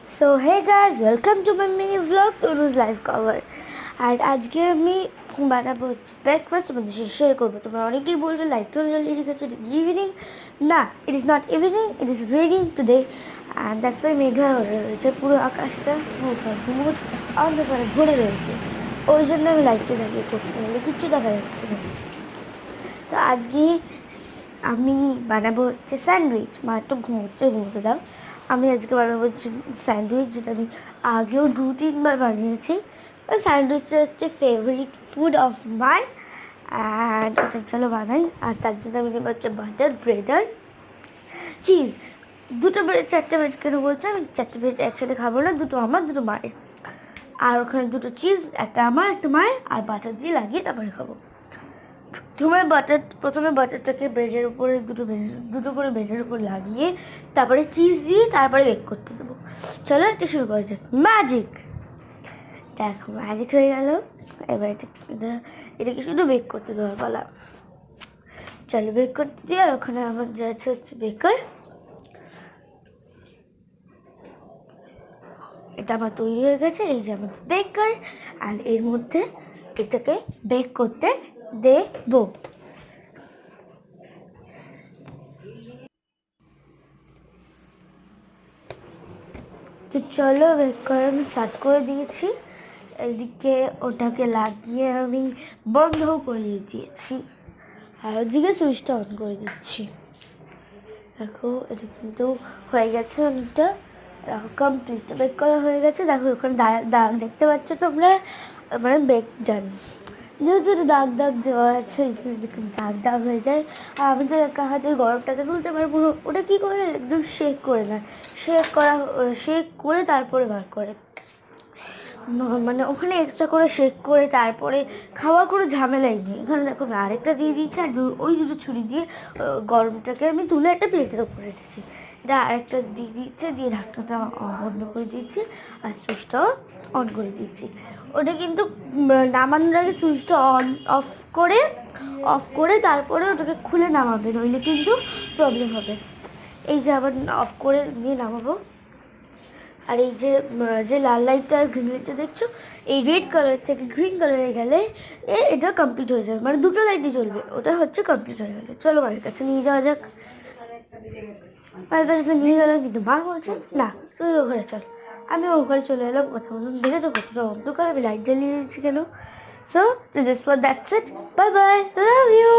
So hey guys, welcome to my mini vlog Tunu's life cover. আর আজকে আমি বানাবো হচ্ছে ব্রেকফাস্ট তোমাদের সাথে শেয়ার করবো। তোমরা অনেকেই বলবে লাইট তো জ্বালিয়ে রেখেছো, ইভিনিং না, it is not evening, it is raining today and that's why মেঘলা হয়ে রয়েছে, পুরো আকাশটা ঘুমুট অন্ধকারে ভরে রয়েছে। ওই জন্য আমি লাইটটা জ্বালিয়ে করতে হলে কিচ্ছু দেখা যাচ্ছে না। তো আজকে আমি বানাবো হচ্ছে স্যান্ডউইচ। মা একটু ঘুমোতে দাও। আমি আজকে বানাবো হচ্ছে স্যান্ডউইচ, যেটা আমি আগেও 2-3 বার বানিয়েছি। ওই স্যান্ডউইচটা হচ্ছে favourite food of my, and ওটা চলো বানাই। আর তার জন্য আমি নেবো হচ্ছে বাটার, ব্রেড আর চিজ। দুটো ব্রেড 4টে ব্রেড কেন বলছে, আমি 4টে ব্রেড একসাথে খাবো না, দুটো আমার দুটো মায়ের। আর ওখানে দুটো চিজ, একটা আমার একটা মায়ের, আর বাটার দিয়ে লাগিয়ে তারপরে খাবো। প্রথমে বাটারটাকে ব্রেডের উপরে দুটো করে ব্রেডের উপর লাগিয়ে তারপরে চিজ দিয়ে তারপরে বেক করতে দেবো। চলো একটা শুরু করা যাক। ম্যাজিক, দেখো ম্যাজিক হয়ে গেল। এবার এটাকে শুধু বেক করতে দেওয়ার পালা। চলো বেক করতে দিয়ে, আর ওখানে আমার যাচ্ছে হচ্ছে বেকার। এটা আমার তৈরি হয়ে গেছে, এই যে আমার বেকার। আর এর মধ্যে এটাকে বেক করতে দেবো। তো চলো বেক করে আমি স্টার্ট করে দিয়েছি। এদিকে ওটাকে লাগিয়ে আমি বন্ধও করে দিয়েছি, আর ওদিকে সুইচটা অন করে দিচ্ছি। দেখো এটা কিন্তু হয়ে গেছে অনেকটা। দেখো কমপ্লিট বেক করা হয়ে গেছে। দেখো ওখানে দাগ দেখতে পাচ্ছ তোমরা, মানে বেক ডান। যেহেতু এটা দাগ দেওয়া আছে, দাগ হয়ে যায়। আর আমি তো একা হাতে গরমটাকে তুলতে পারবো। ওটা কী করে একদম শেক করে না, শেক করে তারপরে বার করে, মানে ওখানে এক্সট্রা করে শেক করে তারপরে খাওয়ার কোনো ঝামেলাই নেই। এখানে দেখো আমি আরেকটা দিয়ে দিয়েছি, আর ওই দুটো ছুরি দিয়ে গরমটাকে আমি তুলে একটা প্লেটের ওপরে রেখেছি। এটা আরেকটা দিয়ে দিয়েছে, দিয়ে ঢাকনাটা বন্ধ করে দিয়েছি, আর সুইচটাও অন করে দিয়েছি। ওটা কিন্তু নামানোর আগে সুইচটা অফ করে তারপরে ওটাকে খুলে নামাবে, নইলে কিন্তু প্রবলেম হবে। এই যে আবার অফ করে দিয়ে নামাবো। আর এই যে যে লাল লাইটটা আর গ্রিন লাইটটা দেখছো, এই রেড কালার থেকে গ্রিন কালারে গেলে এটা কমপ্লিট হয়ে যাবে, মানে দুটো লাইটই জ্বলবে। ওটা হচ্ছে কমপ্লিট হয়ে গেলে। চলো বাড়ির কাছে নিয়ে যাওয়া যাক। বাড়ির কাছে তো নিয়ে গেলাম, কিন্তু মা বলছে না তুই ওখানে চল। আমি ওখানে চলে এলাম। কথা বলুন, দেখেছো কতটা অন্ধকার, আমি লাইট জ্বালিয়ে দিয়েছি কেন। So this was that's it, bye bye, love you.